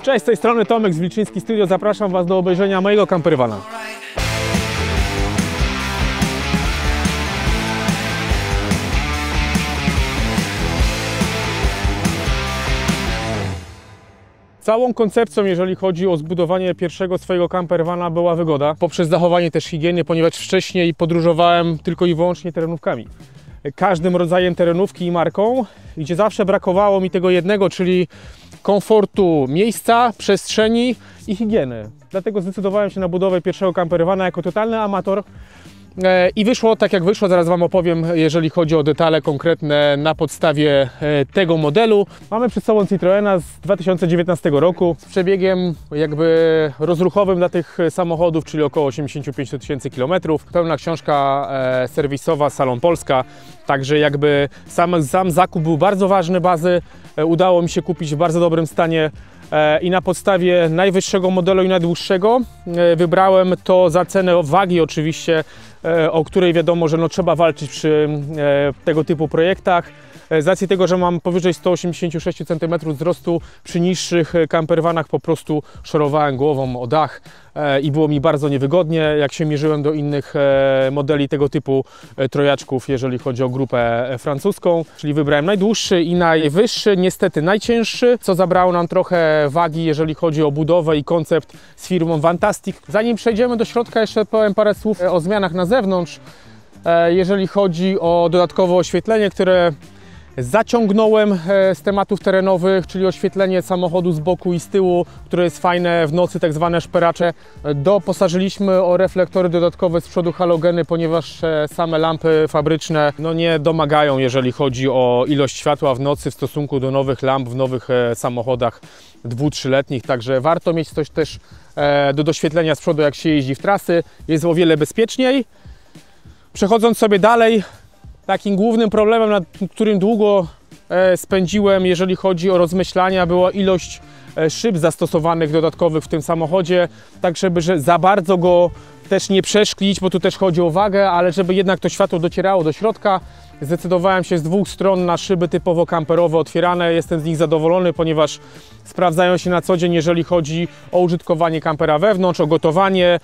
Cześć, z tej strony Tomek z Wilczyński Studio. Zapraszam Was do obejrzenia mojego campervana. Całą koncepcją, jeżeli chodzi o zbudowanie pierwszego swojego campervana, była wygoda, poprzez zachowanie też higieny, ponieważ wcześniej podróżowałem tylko i wyłącznie terenówkami. Każdym rodzajem terenówki i marką, gdzie zawsze brakowało mi tego jednego, czyli komfortu miejsca, przestrzeni i higieny. Dlatego zdecydowałem się na budowę pierwszego campervana jako totalny amator. I wyszło tak jak wyszło, zaraz Wam opowiem, jeżeli chodzi o detale konkretne na podstawie tego modelu. Mamy przed sobą Citroena z 2019 roku z przebiegiem jakby rozruchowym dla tych samochodów, czyli około 85 000 km. Pełna książka serwisowa, Salon Polska, także jakby sam zakup był bardzo ważny bazy. Udało mi się kupić w bardzo dobrym stanie i na podstawie najwyższego modelu i najdłuższego wybrałem to za cenę wagi oczywiście, o której wiadomo, że trzeba walczyć przy tego typu projektach. Z racji tego, że mam powyżej 186 cm wzrostu, przy niższych campervanach po prostu szorowałem głową o dach i było mi bardzo niewygodnie, jak się mierzyłem do innych modeli tego typu trojaczków, jeżeli chodzi o grupę francuską. Czyli wybrałem najdłuższy i najwyższy, niestety najcięższy, co zabrało nam trochę wagi, jeżeli chodzi o budowę i koncept z firmą Vantastic. Zanim przejdziemy do środka, jeszcze powiem parę słów o zmianach na zewnątrz. Jeżeli chodzi o dodatkowe oświetlenie, które zaciągnąłem z tematów terenowych, czyli oświetlenie samochodu z boku i z tyłu, które jest fajne w nocy, tak zwane szperacze. Doposażyliśmy o reflektory dodatkowe z przodu halogeny, ponieważ same lampy fabryczne nie domagają, jeżeli chodzi o ilość światła w nocy w stosunku do nowych lamp w nowych samochodach 2-3-letnich, także warto mieć coś też do doświetlenia z przodu, jak się jeździ w trasy. Jest o wiele bezpieczniej. Przechodząc sobie dalej, takim głównym problemem, nad którym długo spędziłem, jeżeli chodzi o rozmyślania, była ilość szyb zastosowanych dodatkowych w tym samochodzie, tak żeby za bardzo go też nie przeszklić, bo tu też chodzi o wagę, ale żeby jednak to światło docierało do środka. Zdecydowałem się z dwóch stron na szyby typowo kamperowe otwierane. Jestem z nich zadowolony, ponieważ sprawdzają się na co dzień, jeżeli chodzi o użytkowanie kampera wewnątrz, o gotowanie,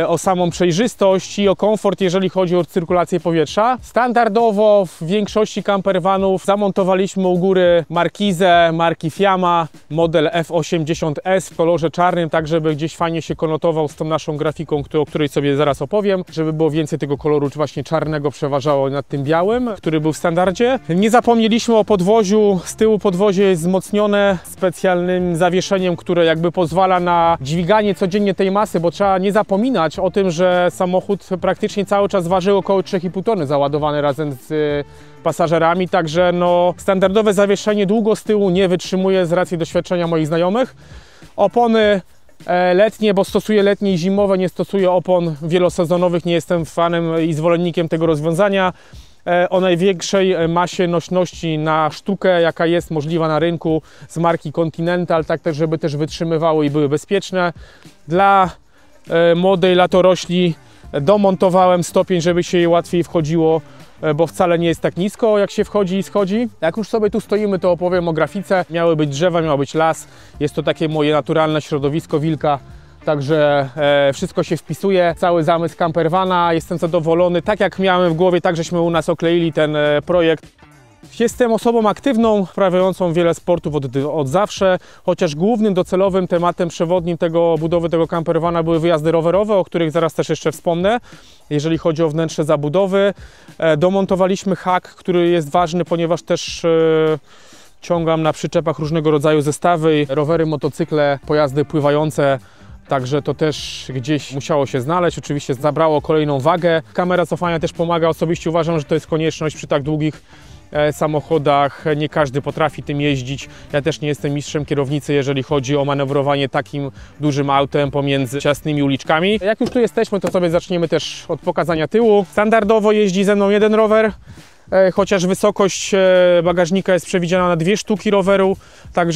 o samą przejrzystość i o komfort, jeżeli chodzi o cyrkulację powietrza. Standardowo w większości campervanów zamontowaliśmy u góry markizę marki Fiamma, model F80S w kolorze czarnym, tak żeby gdzieś fajnie się konotował z tą naszą grafiką, o której sobie zaraz opowiem, żeby było więcej tego koloru właśnie czarnego przeważało nad tym białym, który był w standardzie. Nie zapomnieliśmy o podwoziu. Z tyłu podwozie jest wzmocnione specjalnym zawieszeniem, które jakby pozwala na dźwiganie codziennie tej masy, bo trzeba nie zapominać o tym, że samochód praktycznie cały czas ważył około 3,5 tony załadowany razem z pasażerami, także standardowe zawieszenie długo z tyłu nie wytrzymuje z racji doświadczenia moich znajomych. Opony letnie, bo stosuję letnie i zimowe, nie stosuję opon wielosezonowych, nie jestem fanem i zwolennikiem tego rozwiązania. O największej masie nośności na sztukę, jaka jest możliwa na rynku, z marki Continental, tak też, żeby też wytrzymywały i były bezpieczne. Dla młodej latorośli domontowałem stopień, żeby się jej łatwiej wchodziło, bo wcale nie jest tak nisko, jak się wchodzi i schodzi. Jak już sobie tu stoimy, to opowiem o grafice. Miały być drzewa, miał być las. Jest to takie moje naturalne środowisko wilka. Także wszystko się wpisuje, cały zamysł campervana, jestem zadowolony. Tak jak miałem w głowie, tak żeśmy u nas okleili ten projekt. Jestem osobą aktywną, uprawiającą wiele sportów od zawsze, chociaż głównym docelowym tematem przewodnim budowy tego campervana były wyjazdy rowerowe, o których zaraz też jeszcze wspomnę. Jeżeli chodzi o wnętrze zabudowy, domontowaliśmy hak, który jest ważny, ponieważ też ciągam na przyczepach różnego rodzaju zestawy, rowery, motocykle, pojazdy pływające. Także to też gdzieś musiało się znaleźć, oczywiście zabrało kolejną wagę. Kamera cofania też pomaga, osobiście uważam, że to jest konieczność przy tak długich samochodach. Nie każdy potrafi tym jeździć. Ja też nie jestem mistrzem kierownicy, jeżeli chodzi o manewrowanie takim dużym autem pomiędzy ciasnymi uliczkami. Jak już tu jesteśmy, to sobie zaczniemy też od pokazania tyłu. Standardowo jeździ ze mną jeden rower. chociaż wysokość bagażnika jest przewidziana na 2 sztuki roweru, tak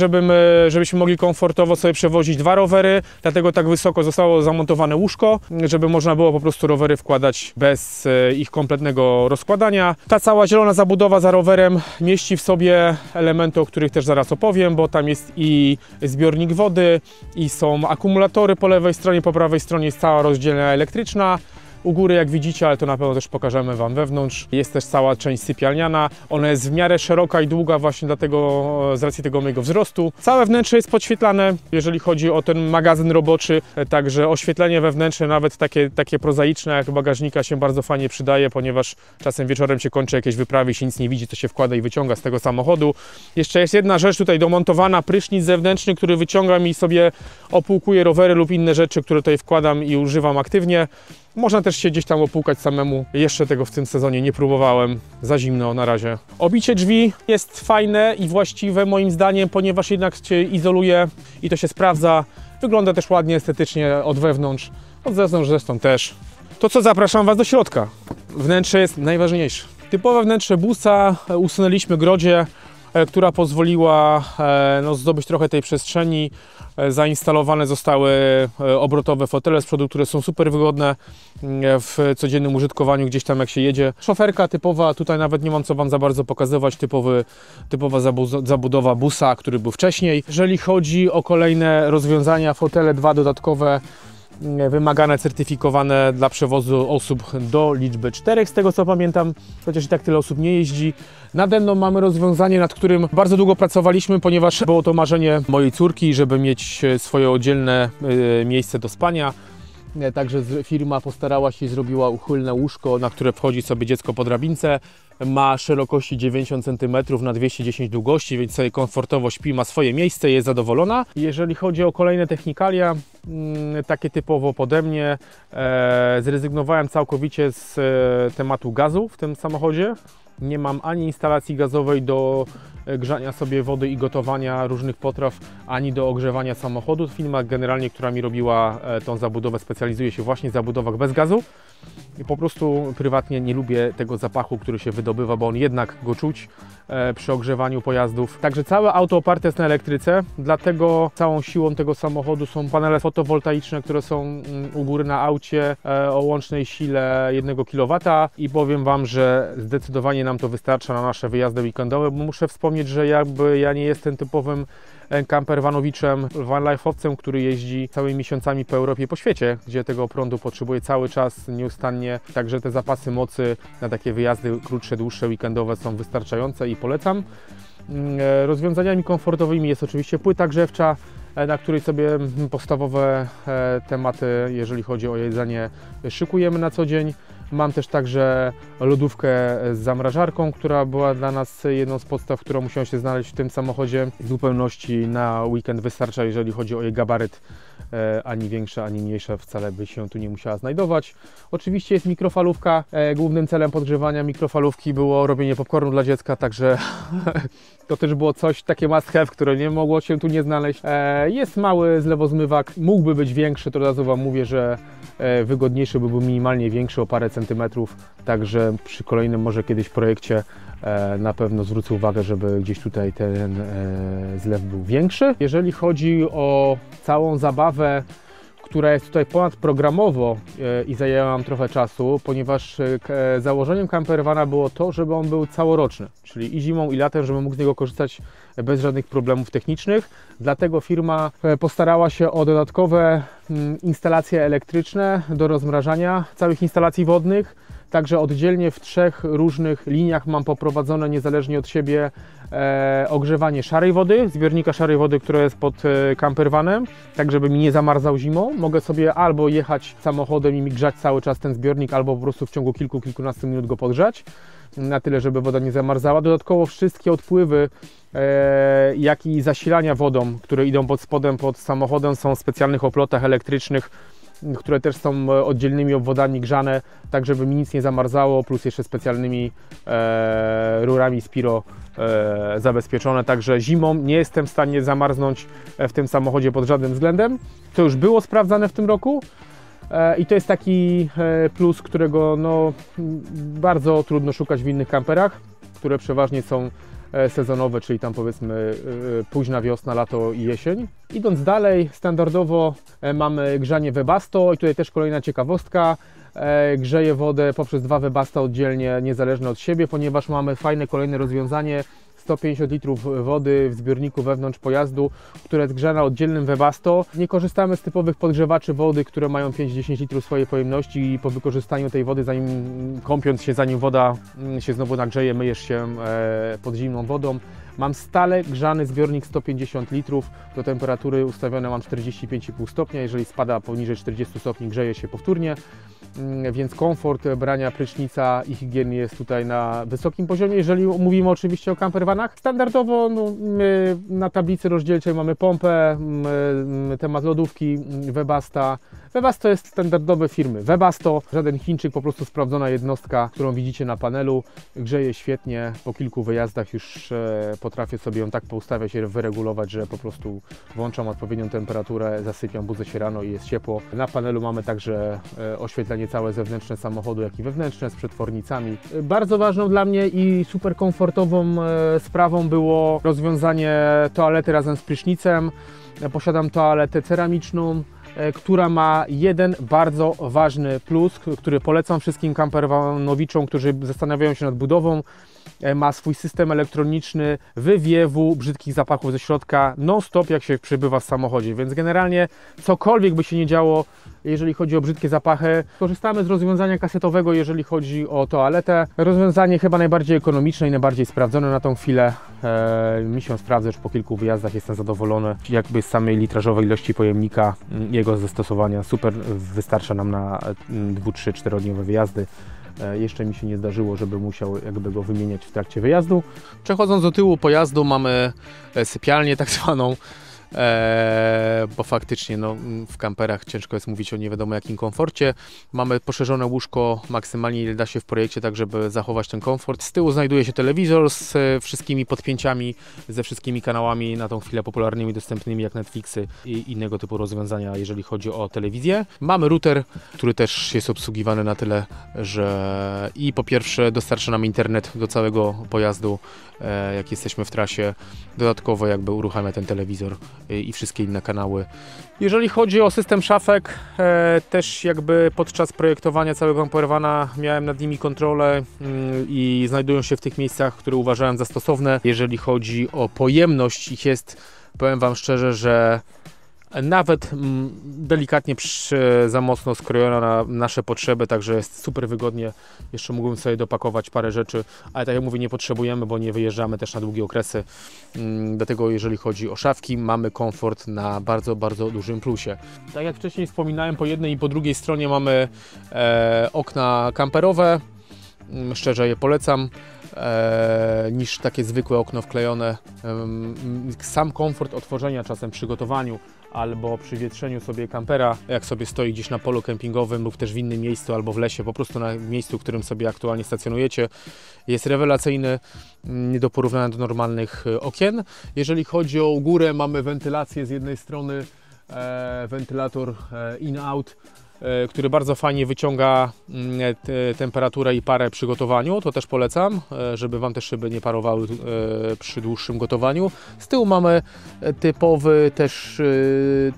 żebyśmy mogli komfortowo sobie przewozić 2 rowery, dlatego tak wysoko zostało zamontowane łóżko, żeby można było po prostu rowery wkładać bez ich kompletnego rozkładania. Ta cała zielona zabudowa za rowerem mieści w sobie elementy, o których też zaraz opowiem, bo tam jest i zbiornik wody, i są akumulatory po lewej stronie, po prawej stronie jest cała rozdzielnia elektryczna. U góry, jak widzicie, ale to na pewno też pokażemy Wam wewnątrz, jest też cała część sypialniana. Ona jest w miarę szeroka i długa właśnie dlatego, z racji tego mojego wzrostu. Całe wnętrze jest podświetlane, jeżeli chodzi o ten magazyn roboczy, także oświetlenie wewnętrzne, nawet takie prozaiczne jak bagażnika, się bardzo fajnie przydaje, ponieważ czasem wieczorem się kończy jakieś wyprawy, się nic nie widzi, co się wkłada i wyciąga z tego samochodu. Jeszcze jest jedna rzecz tutaj domontowana, prysznic zewnętrzny, który wyciągam i sobie opłukuje rowery lub inne rzeczy, które tutaj wkładam i używam aktywnie. Można też się gdzieś tam opłukać samemu. Jeszcze tego w tym sezonie nie próbowałem. Za zimno na razie. Obicie drzwi jest fajne i właściwe moim zdaniem, ponieważ jednak się izoluje i to się sprawdza. Wygląda też ładnie estetycznie od wewnątrz. Od zewnątrz zresztą też. To co, zapraszam Was do środka. Wnętrze jest najważniejsze. Typowe wnętrze busa. Usunęliśmy grodzie, która pozwoliła zdobyć trochę tej przestrzeni. Zainstalowane zostały obrotowe fotele z przodu, które są super wygodne w codziennym użytkowaniu, gdzieś tam jak się jedzie. Szoferka typowa, tutaj nawet nie mam co Wam za bardzo pokazywać, typowa zabudowa busa, który był wcześniej. Jeżeli chodzi o kolejne rozwiązania, fotele 2 dodatkowe, wymagane, certyfikowane dla przewozu osób do liczby 4, z tego co pamiętam, chociaż i tak tyle osób nie jeździ. Nade mną mamy rozwiązanie, nad którym bardzo długo pracowaliśmy, ponieważ było to marzenie mojej córki, żeby mieć swoje oddzielne miejsce do spania. Także firma postarała się i zrobiła uchylne łóżko, na które wchodzi sobie dziecko po drabince. Ma szerokości 90 cm na 210 długości, więc sobie komfortowo śpi, ma swoje miejsce i jest zadowolona. Jeżeli chodzi o kolejne technikalia, takie typowo pode mnie, zrezygnowałem całkowicie z tematu gazu w tym samochodzie. Nie mam ani instalacji gazowej do grzania sobie wody i gotowania różnych potraw, ani do ogrzewania samochodu. Firma generalnie, która mi robiła tą zabudowę, specjalizuje się właśnie w zabudowach bez gazu. I po prostu prywatnie nie lubię tego zapachu, który się wydobywa, bo on jednak go czuć przy ogrzewaniu pojazdów. Także całe auto oparte jest na elektryce, dlatego całą siłą tego samochodu są panele fotowoltaiczne, które są u góry na aucie o łącznej sile 1 kW i powiem Wam, że zdecydowanie nam to wystarcza na nasze wyjazdy weekendowe, bo muszę wspomnieć, że ja nie jestem typowym campervanowiczem, vanlife'owcem, który jeździ całymi miesiącami po Europie i po świecie, gdzie tego prądu potrzebuje cały czas, nieustannie. Także te zapasy mocy na takie wyjazdy krótsze, dłuższe, weekendowe są wystarczające i polecam. Rozwiązaniami komfortowymi jest oczywiście płyta grzewcza, na której sobie podstawowe tematy, jeżeli chodzi o jedzenie, szykujemy na co dzień. Mam też także lodówkę z zamrażarką, która była dla nas jedną z podstaw, która musiała się znaleźć w tym samochodzie. W zupełności na weekend wystarcza, jeżeli chodzi o jej gabaryt. Ani większa, ani mniejsza wcale by się tu nie musiała znajdować. Oczywiście jest mikrofalówka. Głównym celem podgrzewania mikrofalówki było robienie popcornu dla dziecka, także to też było coś, takie must have, które nie mogło się tu nie znaleźć. Jest mały zlewozmywak, mógłby być większy, to od razu Wam mówię, że wygodniejszy by był minimalnie większy o parę centymetrów, także przy kolejnym może kiedyś projekcie na pewno zwrócę uwagę, żeby gdzieś tutaj ten zlew był większy. Jeżeli chodzi o całą zabawę, która jest tutaj ponadprogramowo i zajęła nam trochę czasu, ponieważ założeniem campervana było to, żeby on był całoroczny, czyli i zimą, i latem, żeby mógł z niego korzystać bez żadnych problemów technicznych. Dlatego firma postarała się o dodatkowe instalacje elektryczne do rozmrażania całych instalacji wodnych. Także oddzielnie w 3 różnych liniach mam poprowadzone niezależnie od siebie ogrzewanie szarej wody, zbiornika szarej wody, które jest pod campervanem, tak żeby mi nie zamarzał zimą. Mogę sobie albo jechać samochodem i mi grzać cały czas ten zbiornik, albo po prostu w ciągu kilkunastu minut go podgrzać, na tyle, żeby woda nie zamarzała. Dodatkowo wszystkie odpływy, jak i zasilania wodą, które idą pod spodem, pod samochodem, są w specjalnych oplotach elektrycznych, które też są oddzielnymi obwodami grzane, tak żeby mi nic nie zamarzało, plus jeszcze specjalnymi rurami Spiro zabezpieczone, także zimą nie jestem w stanie zamarznąć w tym samochodzie pod żadnym względem, co już było sprawdzane w tym roku i to jest taki plus, którego no, bardzo trudno szukać w innych kamperach. które przeważnie są sezonowe, czyli tam powiedzmy późna wiosna, lato i jesień. Idąc dalej, standardowo mamy grzanie Webasto i tutaj też kolejna ciekawostka. Grzeję wodę poprzez 2 Webasta oddzielnie, niezależne od siebie, ponieważ mamy fajne kolejne rozwiązanie. 150 litrów wody w zbiorniku wewnątrz pojazdu, która jest grzana oddzielnym Webasto. Nie korzystamy z typowych podgrzewaczy wody, które mają 5-10 litrów swojej pojemności i po wykorzystaniu tej wody, kąpiąc się, zanim woda się znowu nagrzeje, myjesz się pod zimną wodą. Mam stale grzany zbiornik 150 litrów, do temperatury ustawione mam 45,5 stopnia, jeżeli spada poniżej 40 stopni, grzeje się powtórnie, więc komfort brania prysznica i higieny jest tutaj na wysokim poziomie. Jeżeli mówimy oczywiście o campervanach, standardowo my na tablicy rozdzielczej mamy pompę, temat lodówki, Webasta. Webasto jest standardowe firmy Webasto, żaden Chińczyk, po prostu sprawdzona jednostka, którą widzicie na panelu, grzeje świetnie, po kilku wyjazdach już potrafię sobie ją tak poustawiać i wyregulować, że po prostu włączam odpowiednią temperaturę, zasypiam, budzę się rano i jest ciepło. Na panelu mamy także oświetlenie całe zewnętrzne samochodu, jak i wewnętrzne z przetwornicami. Bardzo ważną dla mnie i super komfortową sprawą było rozwiązanie toalety razem z prysznicem. Posiadam toaletę ceramiczną, która ma jeden bardzo ważny plus, który polecam wszystkim campervanowiczom, którzy zastanawiają się nad budową. Ma swój system elektroniczny wywiewu brzydkich zapachów ze środka non-stop, jak się przebywa w samochodzie, więc generalnie cokolwiek by się nie działo, jeżeli chodzi o brzydkie zapachy, korzystamy z rozwiązania kasetowego, jeżeli chodzi o toaletę. Rozwiązanie chyba najbardziej ekonomiczne i najbardziej sprawdzone na tą chwilę. Mi się sprawdza, że po kilku wyjazdach jestem zadowolony jakby z samej litrażowej ilości pojemnika, jego zastosowania. Super, wystarcza nam na 2-3-4-dniowe wyjazdy. Jeszcze mi się nie zdarzyło, żeby musiał jakby go wymieniać w trakcie wyjazdu. Przechodząc do tyłu pojazdu, mamy sypialnię tak zwaną, bo faktycznie w kamperach ciężko jest mówić o nie wiadomo jakim komforcie. Mamy poszerzone łóżko maksymalnie ile da się w projekcie, tak żeby zachować ten komfort. Z tyłu znajduje się telewizor z wszystkimi podpięciami, ze wszystkimi kanałami na tą chwilę popularnymi, dostępnymi jak Netflixy i innego typu rozwiązania, jeżeli chodzi o telewizję. Mamy router, który też jest obsługiwany na tyle, że i po pierwsze dostarcza nam internet do całego pojazdu, jak jesteśmy w trasie. Dodatkowo jakby uruchamia ten telewizor i wszystkie inne kanały. Jeżeli chodzi o system szafek, też jakby podczas projektowania całego campervana miałem nad nimi kontrolę i znajdują się w tych miejscach, które uważałem za stosowne. Jeżeli chodzi o pojemność, ich jest, powiem Wam szczerze, że nawet delikatnie za mocno skrojona na nasze potrzeby, także jest super wygodnie. Jeszcze mógłbym sobie dopakować parę rzeczy, ale tak jak mówię, nie potrzebujemy, bo nie wyjeżdżamy też na długie okresy. Dlatego jeżeli chodzi o szafki, mamy komfort na bardzo, bardzo dużym plusie. Tak jak wcześniej wspominałem, po jednej i po drugiej stronie mamy okna kamperowe. Szczerze je polecam. Niż takie zwykłe okno wklejone. Sam komfort otworzenia czasem przy gotowaniu albo przy wietrzeniu sobie kampera, jak sobie stoi gdzieś na polu kempingowym lub też w innym miejscu albo w lesie, po prostu na miejscu, w którym sobie aktualnie stacjonujecie, jest rewelacyjny, nie do porównania do normalnych okien. Jeżeli chodzi o górę, mamy wentylację z jednej strony, wentylator in-out, który bardzo fajnie wyciąga temperaturę i parę przy gotowaniu. To też polecam, żeby Wam te szyby nie parowały przy dłuższym gotowaniu. Z tyłu mamy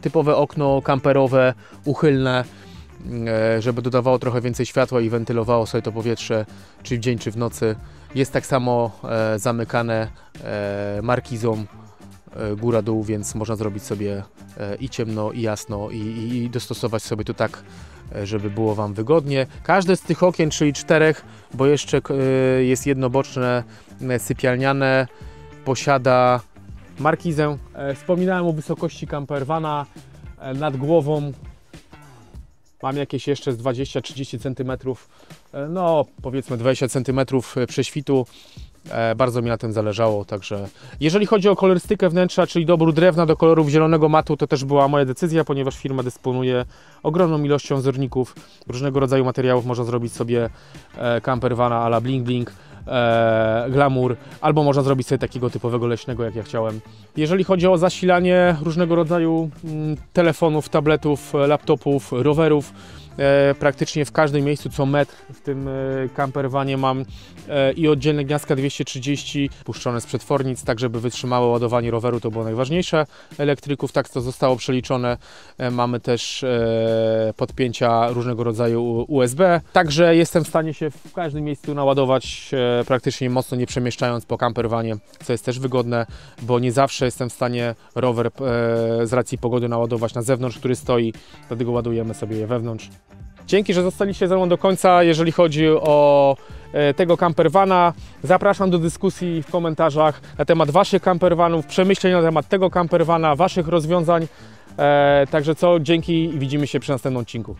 typowe okno kamperowe, uchylne, żeby dodawało trochę więcej światła i wentylowało sobie to powietrze, czy w dzień, czy w nocy. Jest tak samo zamykane markizą góra-dół, więc można zrobić sobie i ciemno, i jasno i dostosować sobie to tak, żeby było Wam wygodnie. Każde z tych okien, czyli 4, bo jeszcze jest jedno boczne, sypialniane, posiada markizę. Wspominałem o wysokości campervana nad głową. Mam jakieś jeszcze z 20-30 cm, no powiedzmy 20 cm prześwitu. Bardzo mi na tym zależało, także jeżeli chodzi o kolorystykę wnętrza, czyli dobór drewna do kolorów zielonego matu, to też była moja decyzja, ponieważ firma dysponuje ogromną ilością wzorników, różnego rodzaju materiałów. Można zrobić sobie campervana a la bling bling, glamour, albo można zrobić sobie takiego typowego leśnego, jak ja chciałem. Jeżeli chodzi o zasilanie różnego rodzaju telefonów, tabletów, laptopów, rowerów, praktycznie w każdym miejscu co metr w tym campervanie mam i oddzielne gniazdka 230 puszczone z przetwornic, tak żeby wytrzymało ładowanie roweru, to było najważniejsze. Elektryków, tak to zostało przeliczone. Mamy też podpięcia różnego rodzaju USB, także jestem w stanie się w każdym miejscu naładować praktycznie mocno nie przemieszczając po campervanie, co jest też wygodne, bo nie zawsze jestem w stanie rower z racji pogody naładować na zewnątrz, który stoi, dlatego ładujemy sobie je wewnątrz. Dzięki, że zostaliście ze mną do końca, jeżeli chodzi o tego campervana. Zapraszam do dyskusji w komentarzach na temat Waszych campervanów, przemyśleń na temat tego campervana, Waszych rozwiązań. Także dzięki i widzimy się przy następnym odcinku.